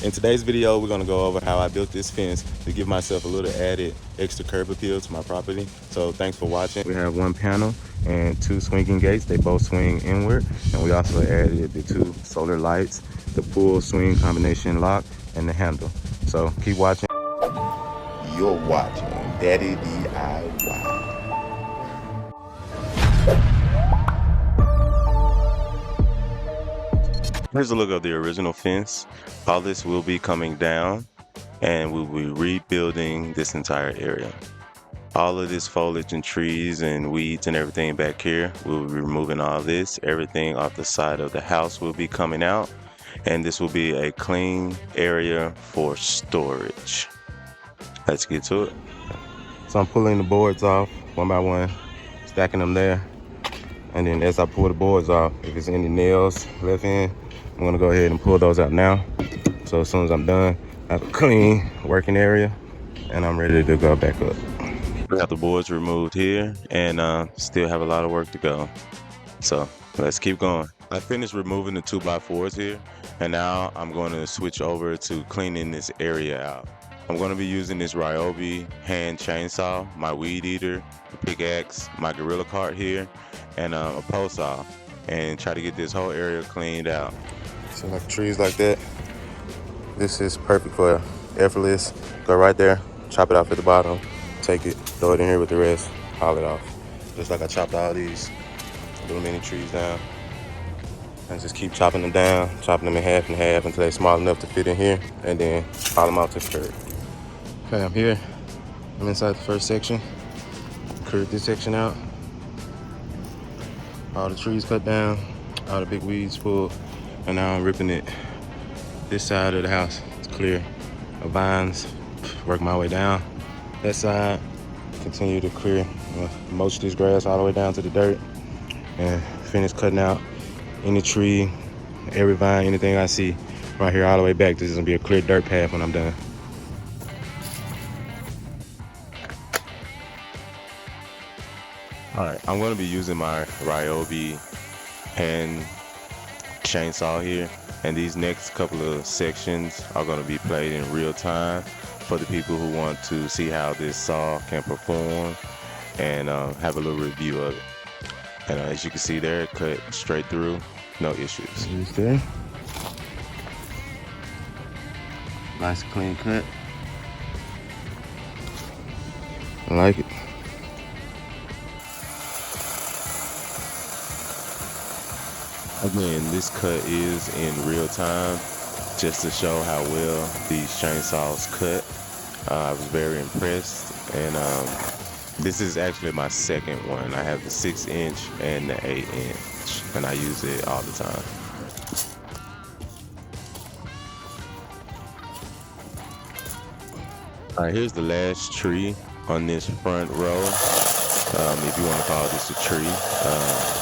In today's video, we're gonna go over how I built this fence to give myself a little added extra curb appeal to my property. So thanks for watching. We have one panel and two swinging gates. They both swing inward. And we also added the two solar lights, the pull swing combination lock, and the handle. So keep watching. You're watching Daddy DIY. Here's a look of the original fence. All this will be coming down and we'll be rebuilding this entire area. All of this foliage and trees and weeds and everything back here, we'll be removing all this. Everything off the side of the house will be coming out, and this will be a clean area for storage. Let's get to it. So I'm pulling the boards off one by one, stacking them there. And then as I pull the boards off, if there's any nails left in, I'm gonna go ahead and pull those out now. So as soon as I'm done, I have a clean working area and I'm ready to go back up. We got the boards removed here and still have a lot of work to go. So let's keep going. I finished removing the 2x4s here and now I'm going to switch over to cleaning this area out. I'm going to be using this Ryobi hand chainsaw, my weed eater, the pickaxe, my gorilla cart here, and a pole saw, and try to get this whole area cleaned out. So like trees like that, this is perfect for effortless. Go right there, chop it off at the bottom, take it, throw it in here with the rest, haul it off. Just like I chopped all these little mini trees down. And just keep chopping them down, chopping them in half and half until they're small enough to fit in here, and then haul them out to the curb. Okay, I'm here. I'm inside the first section. Cleared this section out. All the trees cut down, all the big weeds pulled, and now I'm ripping it. This side of the house is clear of vines. Work my way down. That side, continue to clear, mulch this grass all the way down to the dirt, and finish cutting out any tree, every vine, anything I see right here all the way back. This is gonna be a clear dirt path when I'm done. All right, I'm gonna be using my Ryobi hand chainsaw here, and these next couple of sections are gonna be played in real time for the people who want to see how this saw can perform and have a little review of it. And as you can see there, it cut straight through, no issues. There. Nice clean cut. I like it. Again, this cut is in real time just to show how well these chainsaws cut. I was very impressed, and this is actually my second one. I have the 6-inch and the 8-inch, and I use it all the time. All right, here's the last tree on this front row, if you want to call this a tree.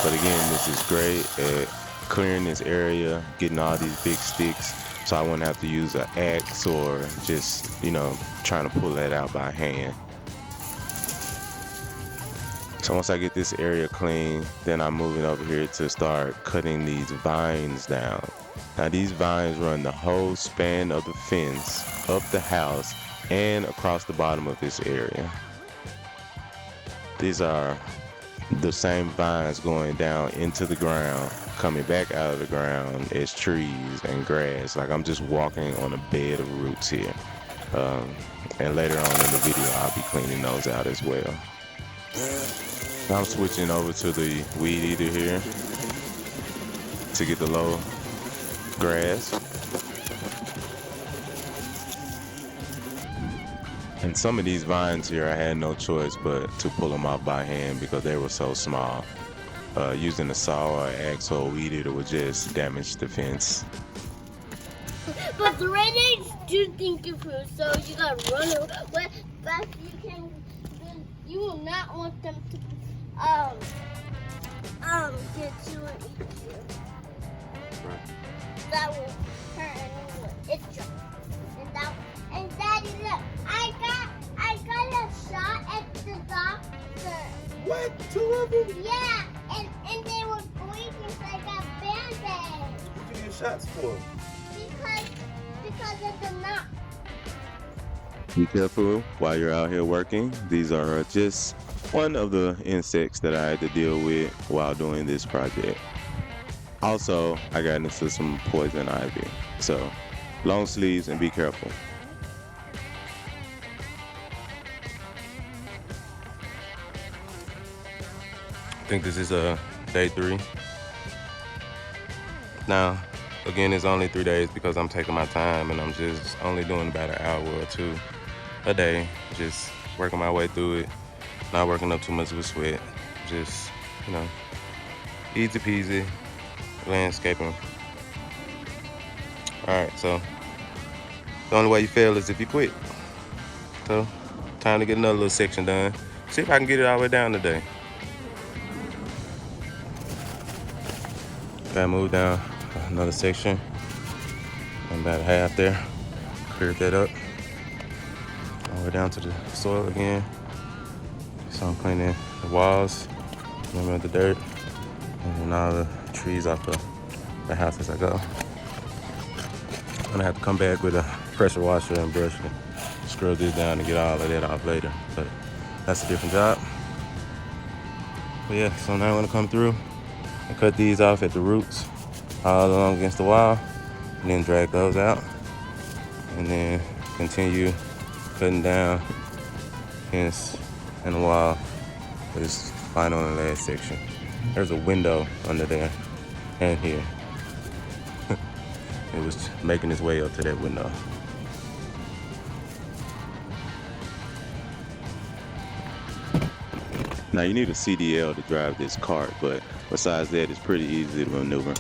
But again, this is great at clearing this area, getting all these big sticks, so I wouldn't have to use an axe or just, trying to pull that out by hand. So once I get this area clean, then I'm moving over here to start cutting these vines down. Now these vines run the whole span of the fence, up the house, and across the bottom of this area. These are the same vines going down into the ground, coming back out of the ground as trees and grass. Like I'm just walking on a bed of roots here. And later on in the video, I'll be cleaning those out as well. Now I'm switching over to the weed eater here to get the low grass. And some of these vines here, I had no choice but to pull them off by hand because they were so small. Using a saw or axe or a weed eater would just damage the fence. But the rednecks do think you're food, so you gotta run away. But you will not want them to get you and eat you. Right. That will hurt anyone. It's just and Daddy, look, I got a shot at the doctor. What? 2 of them? Yeah, and they were bleeding, so I got Band-Aids. What did you get shots for? Because Be careful while you're out here working. These are just one of the insects that I had to deal with while doing this project. Also, I got into some poison ivy. So, long sleeves and be careful. I think this is day 3. Now, again, it's only 3 days because I'm taking my time and I'm just only doing about an hour or 2 a day. Just working my way through it. Not working up too much of a sweat. Just, easy peasy landscaping. Alright, so the only way you fail is if you quit. So, time to get another little section done. See if I can get it all the way down today. Gotta move down another section. I'm about half there. Cleared that up. All the way down to the soil again. So I'm cleaning the walls, remove the dirt, and then all the trees off the house as I go. I'm gonna have to come back with a pressure washer and brush and scrub this down to get all of that off later. But that's a different job. But yeah, so now I'm gonna come through and cut these off at the roots all along against the wall, and then drag those out, and then continue cutting down against in the wall for this final and last section. There's a window under there and here. It was making its way up to that window. Now you need a CDL to drive this cart, but besides that, it's pretty easy to maneuver.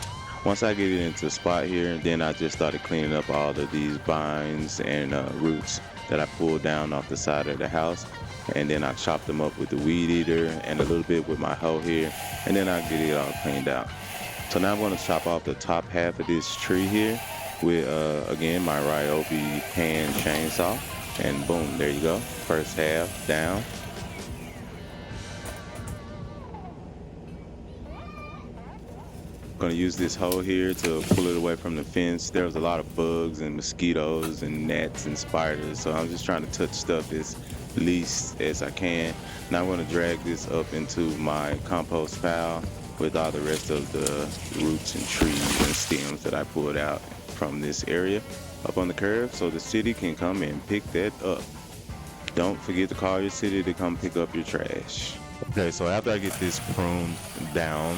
Once I get it into a spot here, then I just started cleaning up all of these vines and roots that I pulled down off the side of the house. And then I chopped them up with the weed eater and a little bit with my hoe here. And then I get it all cleaned out. So now I'm gonna chop off the top half of this tree here with, again, my Ryobi hand chainsaw. And boom, there you go. First half down. Gonna use this hoe here to pull it away from the fence. There was a lot of bugs and mosquitoes and gnats and spiders, so I'm just trying to touch stuff as least as I can. Now I'm gonna drag this up into my compost pile with all the rest of the roots and trees and stems that I pulled out from this area up on the curb, so the city can come and pick that up. Don't forget to call your city to come pick up your trash. Okay, so after I get this pruned down,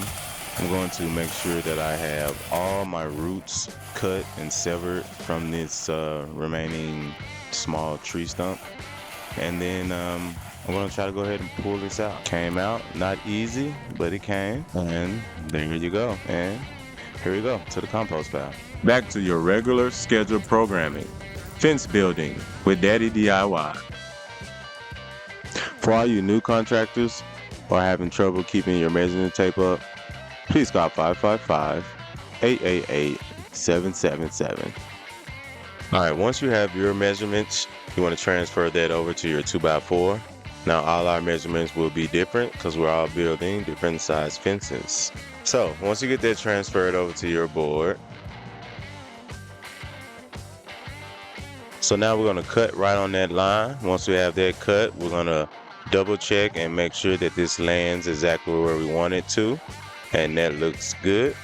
I'm going to make sure that I have all my roots cut and severed from this remaining small tree stump. And then I'm going to try to go ahead and pull this out. Came out, not easy, but it came. And there you go. And here we go to the compost pile. Back to your regular scheduled programming. Fence building with Daddy DIY. For all you new contractors or having trouble keeping your measuring tape up, please call 555-888-777. All right, once you have your measurements, you want to transfer that over to your 2x4. Now all our measurements will be different because we're all building different size fences. So once you get that transferred over to your board, so now we're going to cut right on that line. Once we have that cut, we're going to double check and make sure that this lands exactly where we want it to. And that looks good.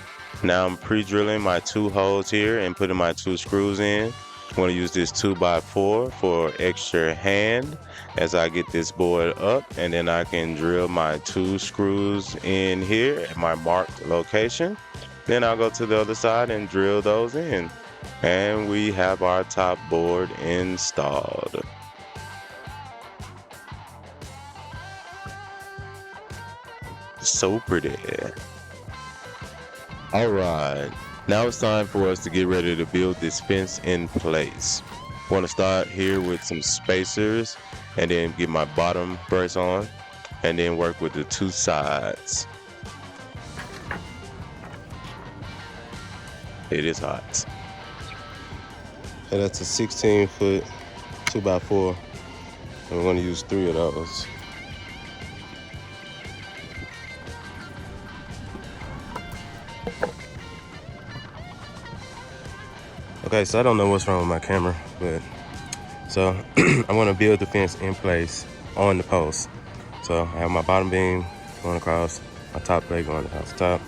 Now I'm pre-drilling my 2 holes here and putting my 2 screws in. I'm going to use this 2x4 for extra hand as I get this board up, and then I can drill my 2 screws in here at my marked location. Then I'll go to the other side and drill those in. And we have our top board installed. So pretty. All right, now it's time for us to get ready to build this fence in place. I want to start here with some spacers and then get my bottom brace on and then work with the 2 sides. It is hot. And that's a 16-foot 2x4. And we're going to use 3 of those. Okay, so I don't know what's wrong with my camera, but So I'm gonna build the fence in place on the post. So I have my bottom beam going across, my top plate going across the top.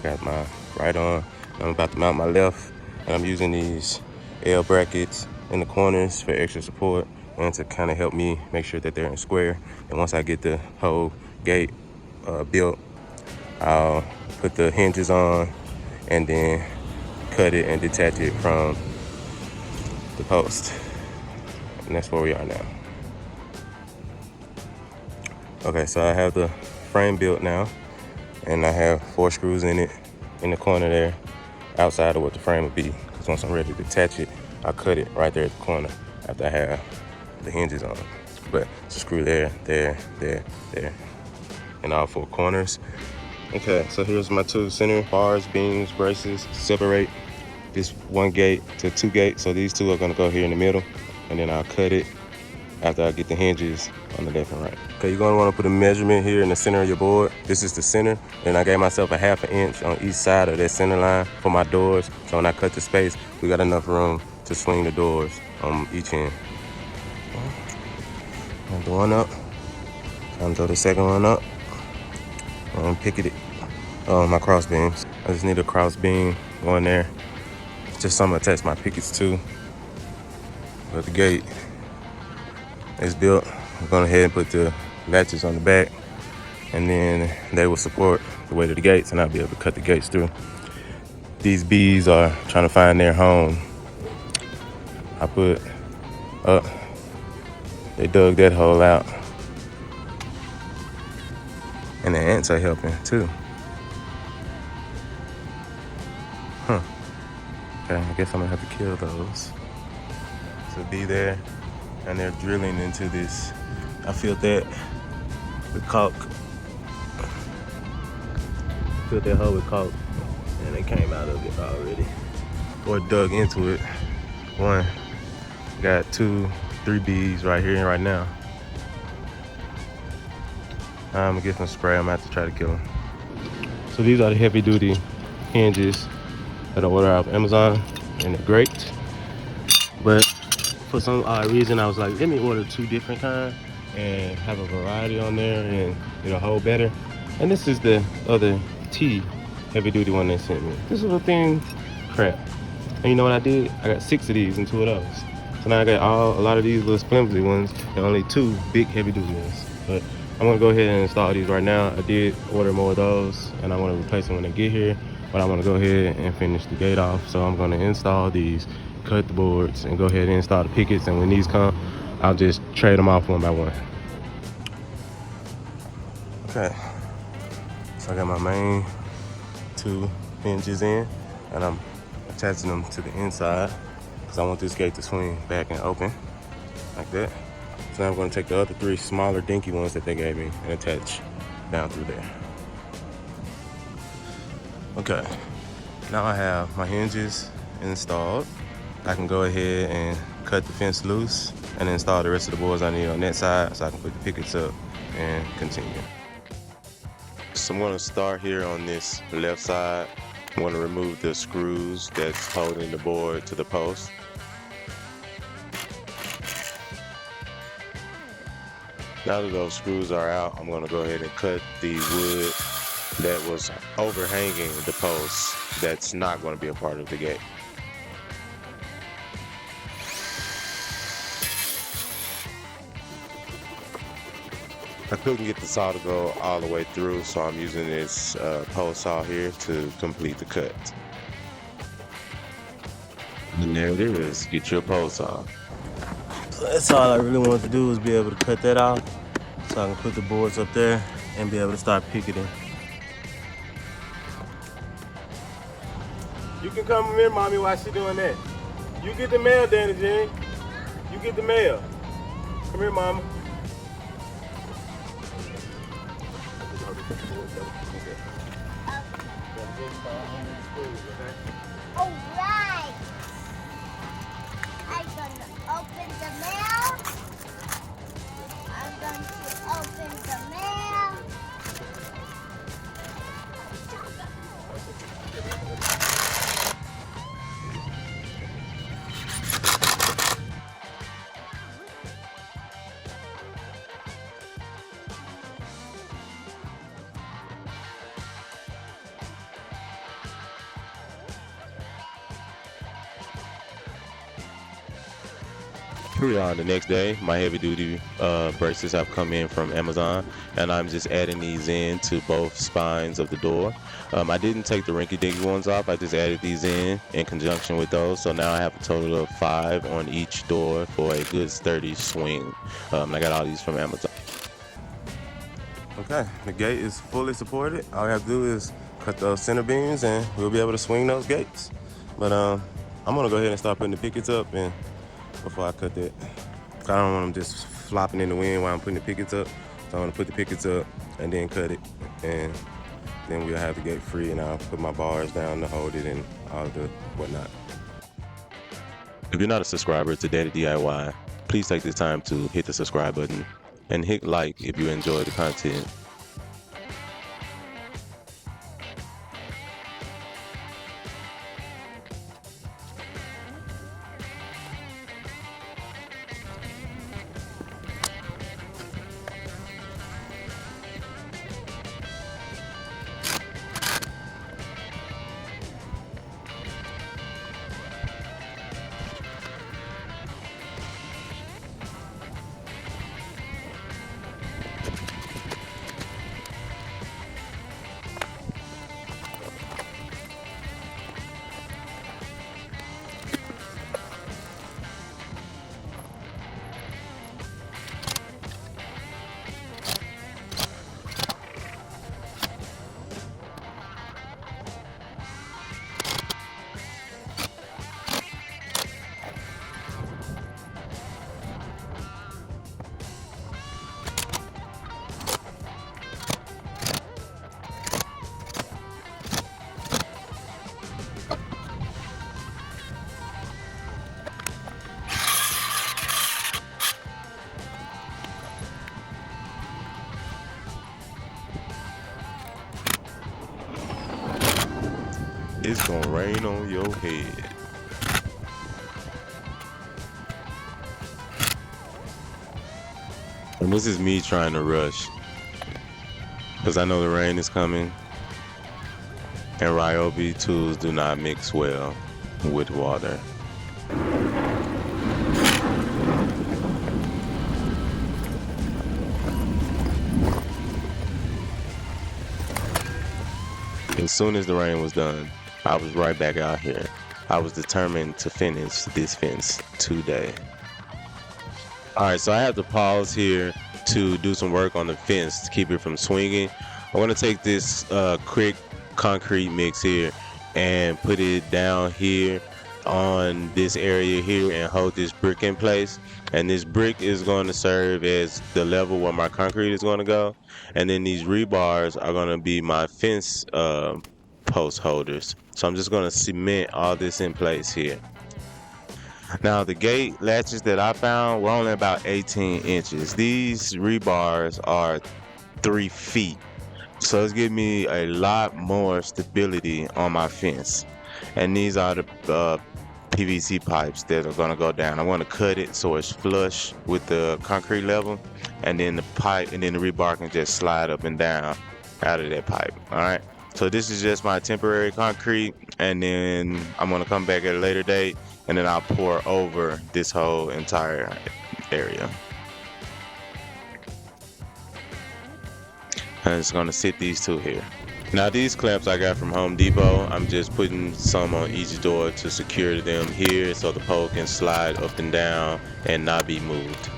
Got my right arm. I'm about to mount my left, and I'm using these L brackets in the corners for extra support and to kind of help me make sure that they're in square. And once I get the whole gate built, I'll put the hinges on and then cut it and detach it from the post. And that's where we are now. Okay, so I have the frame built now, and I have 4 screws in it in the corner there, outside of what the frame would be. Because once I'm ready to attach it, I'll cut it right there at the corner after I have the hinges on. But it's a screw there, there, there, there, and all 4 corners. Okay, so here's my 2 center bars, beams, braces, separate this one gate to 2 gates. So these 2 are gonna go here in the middle, and then I'll cut it after I get the hinges on the left and right. Okay, you're gonna wanna put a measurement here in the center of your board. This is the center, and I gave myself a 1/2 inch on each side of that center line for my doors. So when I cut the space, we got enough room to swing the doors on each end. And the one up, time to throw the second one up, and picket it. Oh, my cross beams. I just need a cross beam going there. Just something to attach my pickets to. But the gate is built. I'm going ahead and put the latches on the back, and then they will support the weight of the gates, and I'll be able to cut the gates through. These bees are trying to find their home. I put up, they dug that hole out. And the ants are helping too. Okay, I guess I'm gonna have to kill those. So be there, and they're drilling into this. I filled that with caulk. Filled that hole with caulk, and they came out of it already, or dug into it. One, got 2, 3 bees right here and right now. I'm gonna get some spray. I'm gonna have to try to kill them. So these are the heavy duty hinges that I ordered off Amazon, and they're great. But for some odd reason, I was like, let me order 2 different kinds and have a variety on there, and it'll hold better. And this is the other T heavy duty one they sent me. This little thing, crap. And you know what I did? I got 6 of these and 2 of those. So now I got a lot of these little flimsy ones and only 2 big heavy duty ones. But I'm gonna go ahead and install these right now. I did order more of those, and I want to replace them when they get here. But I want to go ahead and finish the gate off. So I'm gonna install these, cut the boards, and go ahead and install the pickets. And when these come, I'll just trade them off one by one. Okay, so I got my main 2 hinges in, and I'm attaching them to the inside because I want this gate to swing back and open like that. So now I'm going to take the other 3 smaller dinky ones that they gave me and attach down through there. Okay, now I have my hinges installed. I can go ahead and cut the fence loose and install the rest of the boards I need on that side so I can put the pickets up and continue. So I'm going to start here on this left side. I'm going to remove the screws that's holding the board to the post. Now that those screws are out, I'm going to go ahead and cut the wood that was overhanging the post that's not going to be a part of the gate. I couldn't get the saw to go all the way through, so I'm using this post saw here to complete the cut. And there it is, get your post saw. So that's all I really wanted to do, was be able to cut that off so I can put the boards up there and be able to start picketing. You can come here, mommy, while she doing that. You get the mail, Danny Jean. You get the mail. Come here, mama. All right. I'm gonna open the mail. I'm going to open the mail. Here we are the next day. My heavy duty braces have come in from Amazon, and I'm just adding these in to both spines of the door. I didn't take the rinky dinky ones off. I just added these in conjunction with those. So now I have a total of 5 on each door for a good sturdy swing. I got all these from Amazon. Okay, the gate is fully supported. All we have to do is cut those center beams and we'll be able to swing those gates. But I'm gonna go ahead and start putting the pickets up and before I cut that. I don't want them just flopping in the wind while I'm putting the pickets up. So I'm gonna put the pickets up and then cut it, and then we'll have the gate free, and I'll put my bars down to hold it and all the whatnot. If you're not a subscriber to Daddy DIY, please take this time to hit the subscribe button and hit like if you enjoy the content. It's gonna rain on your head. And this is me trying to rush, because I know the rain is coming, and Ryobi tools do not mix well with water. As soon as the rain was done, I was right back out here. I was determined to finish this fence today. Alright, so I have to pause here to do some work on the fence to keep it from swinging. I want to take this quick concrete mix here and put it down here on this area here and hold this brick in place. And this brick is going to serve as the level where my concrete is going to go. And then these rebars are going to be my fence post holders. So I'm just going to cement all this in place here. Now the gate latches that I found were only about 18 inches. These rebars are 3 feet. So it's giving me a lot more stability on my fence. And these are the PVC pipes that are gonna go down. I want to cut it so it's flush with the concrete level, and then the pipe and then the rebar can just slide up and down out of that pipe. All right. So this is just my temporary concrete, and then I'm gonna come back at a later date, and then I'll pour over this whole entire area. I'm just gonna sit these two here. Now these clamps I got from Home Depot, I'm just putting some on each door to secure them here so the pole can slide up and down and not be moved.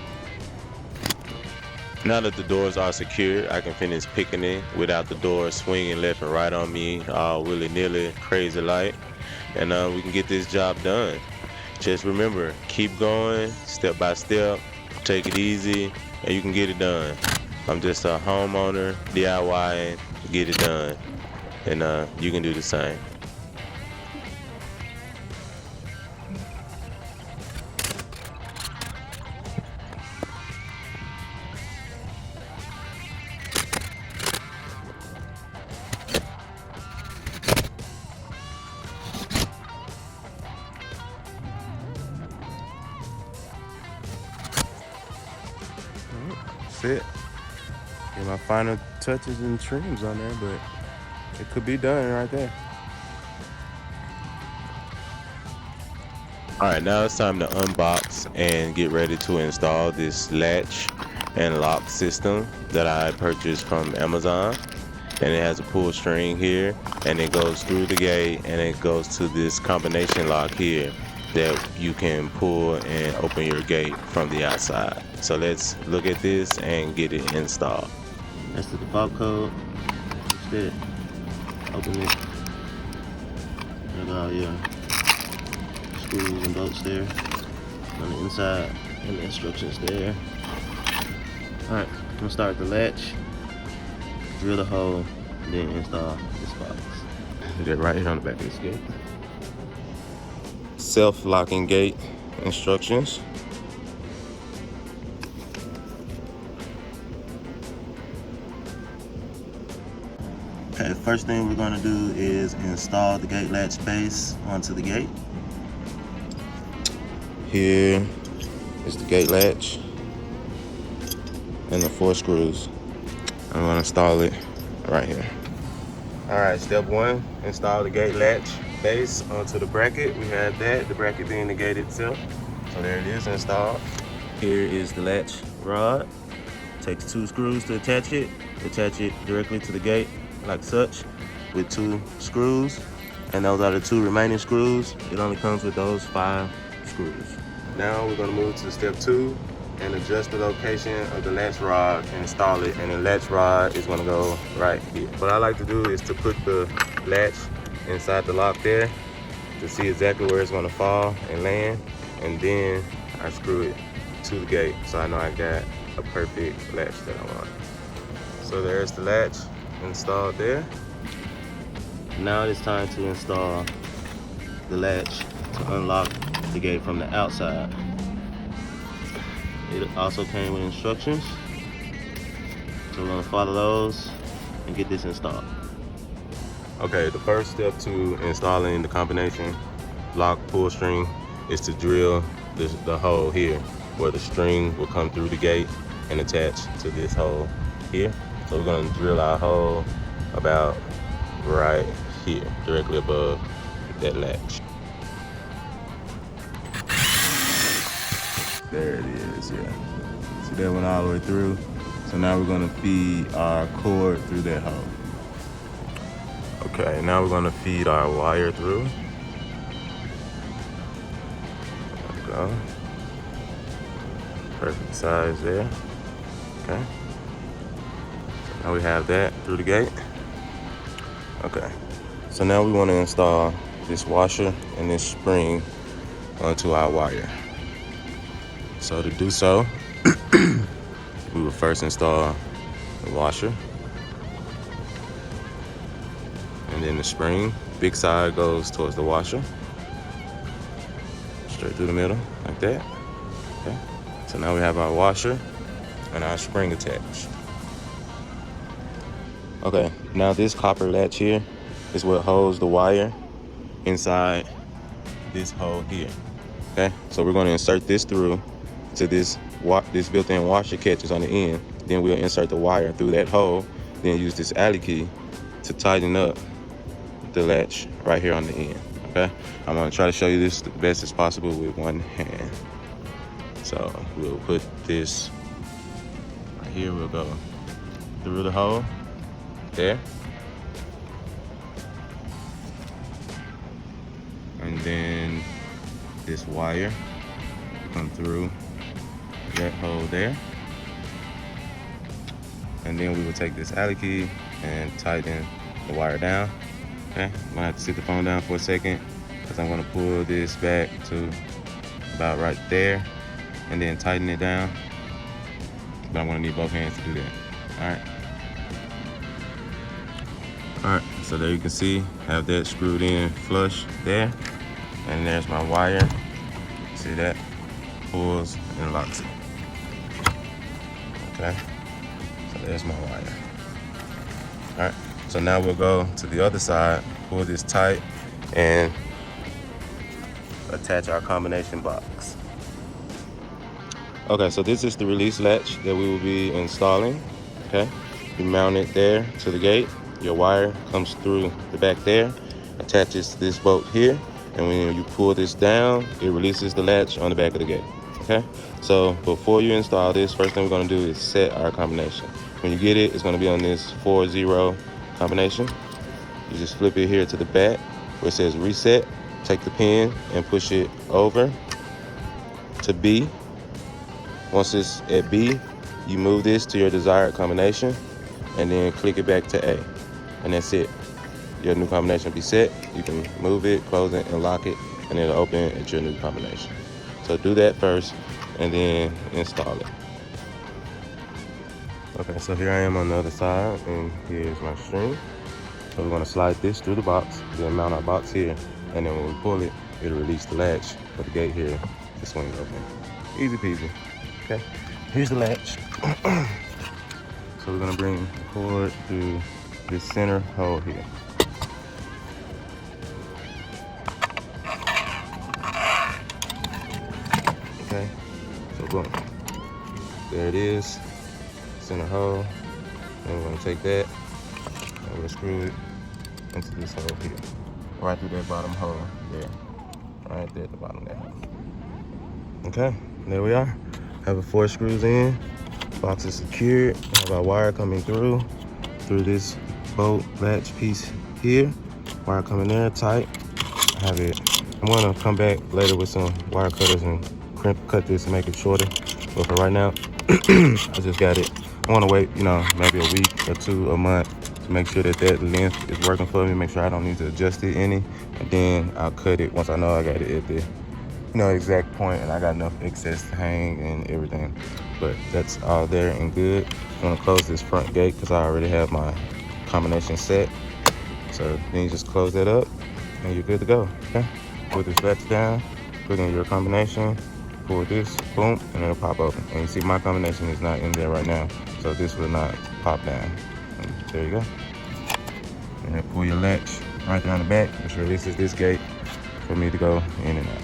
Now that the doors are secured, I can finish picketing without the doors swinging left and right on me, all willy-nilly, crazy like, and we can get this job done. Just remember, keep going, step by step, take it easy, and you can get it done. I'm just a homeowner, DIY, get it done, and you can do the same. That's it. Get my final touches and trims on there, but it could be done right there. All right, now it's time to unbox and get ready to install this latch and lock system that I purchased from Amazon. And it has a pull string here, and it goes through the gate, and it goes to this combination lock here that you can pull and open your gate from the outside. So let's look at this and get it installed. That's the default code. Push that. Open it. There's all your screws and bolts there on the inside, and the instructions there. Alright, I'm gonna start the latch, drill the hole, and then install this box. Do that right here on the back of this gate. Self-locking gate instructions. Okay, the first thing we're gonna do is install the gate latch base onto the gate. Here is the gate latch and the 4 screws. I'm gonna install it right here. All right, step 1, install the gate latch base onto the bracket. We have that, the bracket being the gate itself. So there it is installed. Here is the latch rod. Takes 2 screws to attach it directly to the gate like such with 2 screws. And those are the 2 remaining screws. It only comes with those 5 screws. Now we're gonna move to step 2 and adjust the location of the latch rod and install it. And the latch rod is gonna go right here. What I like to do is to put the latch inside the lock there to see exactly where it's gonna fall and land. And then I screw it to the gate so I know I got a perfect latch that I want. So there's the latch installed there. Now it's time to install the latch to unlock the gate from the outside. It also came with instructions, so we're gonna follow those and get this installed. Okay, the first step to installing the combination lock pull string is to drill the hole here where the string will come through the gate and attach to this hole here. So we're gonna drill our hole about right here, directly above that latch. There it is, yeah. See that went all the way through. So now we're gonna feed our cord through that hole. Okay, now we're gonna feed our wire through. There we go. Perfect size there. Okay. So now we have that through the gate. Okay. So now we want to install this washer and this spring onto our wire. So to do so, we will first install the washer and then the spring. Big side goes towards the washer, straight through the middle like that. Okay. So now we have our washer and our spring attached. Okay, now this copper latch here is what holds the wire inside this hole here. Okay, so we're going to insert this through to this built-in washer catches on the end. Then we'll insert the wire through that hole, then use this Allen key to tighten up the latch right here on the end. Okay, I'm going to try to show you this the best as possible with one hand. So we'll put this right here. We'll go through the hole there, and then this wire will come through that hole there, and then we will take this Allen key and tighten the wire down. Okay, I'm gonna have to sit the phone down for a second because I'm gonna pull this back to about right there and then tighten it down, but I'm gonna need both hands to do that. All right, so there you can see, have that screwed in flush there, and there's my wire. See that? Pulls and locks it. Okay, so there's my wire. All right, so now we'll go to the other side, pull this tight, and attach our combination box. Okay, so this is the release latch that we will be installing. Okay, you mount it there to the gate. Your wire comes through the back there, attaches to this bolt here, and when you pull this down, it releases the latch on the back of the gate. Okay, so before you install this, first thing we're going to do is set our combination. When you get it, it's going to be on this 4-0 combination. You just flip it here to the back where it says reset. Take the pin and push it over to B. Once it's at B, you move this to your desired combination and then click it back to A. And that's it. Your new combination will be set. You can move it, close it, and lock it, and it'll open at your new combination. So do that first and then install it. Okay, so here I am on the other side, and here's my string. So we're gonna slide this through the box, then mount our box here, and then when we pull it, it'll release the latch for the gate here to swing open. Easy peasy. Okay, here's the latch. So we're gonna bring the cord through this center hole here. Okay, so boom, there it is, center hole. And we're gonna take that and we'll screw it into this hole here, right through that bottom hole there, right there at the bottom there. Okay, there we are. Have 4 screws in, box is secured. Have our wire coming through this bolt latch piece here. Wire coming there tight. Have it. I'm gonna come back later with some wire cutters and cut this and make it shorter. But for right now, I just got it. I wanna wait, maybe a week or 2, a month to make sure that length is working for me. Make sure I don't need to adjust it any. And then I'll cut it once I know I got it at the exact point and I got enough excess to hang and everything. But that's all there and good. I'm gonna close this front gate because I already have my combination set. So then you just close that up and you're good to go. Okay, put this latch down, put in your combination, pull this, boom, and it'll pop open. And you see my combination is not in there right now, so this will not pop down. And there you go. And then pull your latch right there on the back, which releases this gate for me to go in and out.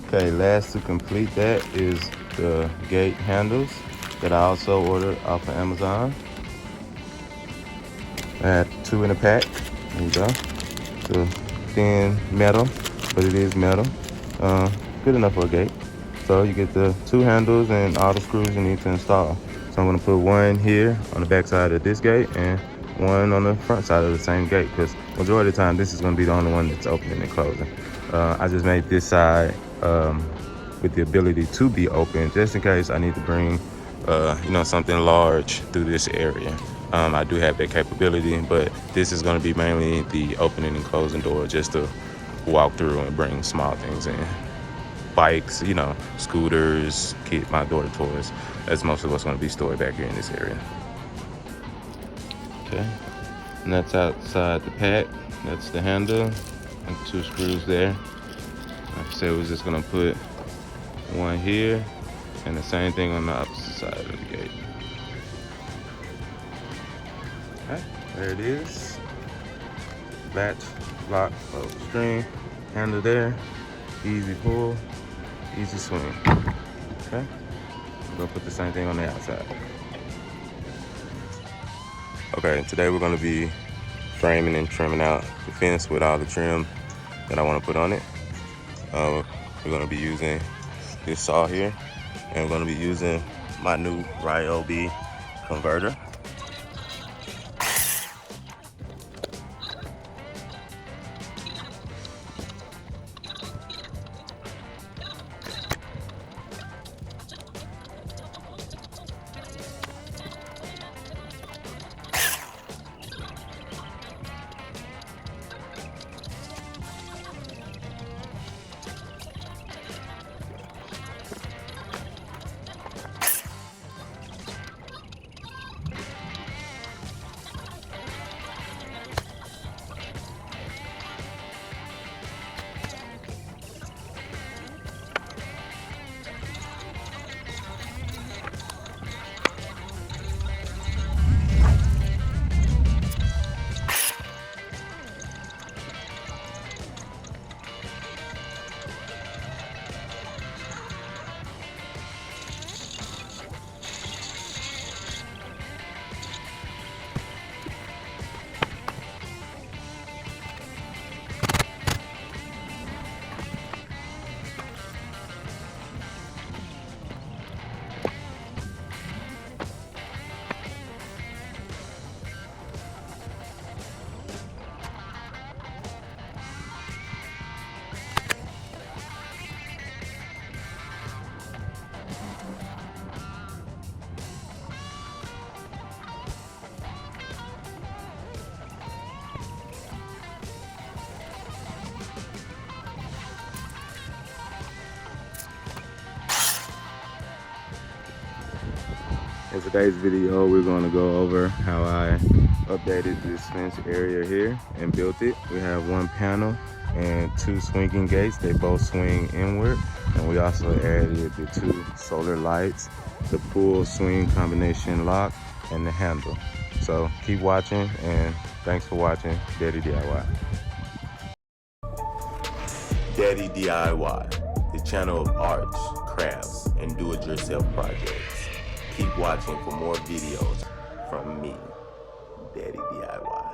Okay, last to complete that is the gate handles that I also ordered off of Amazon. I had 2 in a pack. There you go. It's a thin metal, but it is metal. Good enough for a gate. So you get the 2 handles and all the screws you need to install. So I'm gonna put one here on the back side of this gate and one on the front side of the same gate, because majority of the time this is gonna be the only one that's opening and closing. I just made this side with the ability to be open, just in case I need to bring something large through this area. I do have that capability, but this is going to be mainly the opening and closing door, just to walk through and bring small things in. Bikes, scooters, my daughter toys. That's mostly what's going to be stored back here in this area. Okay, and that's outside the pack. That's the handle and 2 screws there. Like I said, we're just gonna put one here and the same thing on the opposite side of the gate. Okay, there it is. Latch, lock, string, handle there. Easy pull, easy swing. Okay, we're gonna put the same thing on the outside. Okay, today we're gonna be framing and trimming out the fence with all the trim that I want to put on it. We're going to be using this saw here, and we're going to be using my new Ryobi converter. In today's video, we're going to go over how I updated this fence area here and built it. We have one panel and two swinging gates. They both swing inward. And we also added the two solar lights, the pull swing combination lock, and the handle. So keep watching, and thanks for watching Daddy DIY. Daddy DIY, the channel of arts, crafts, and do-it-yourself projects. Keep watching for more videos from me, Daddy DIY.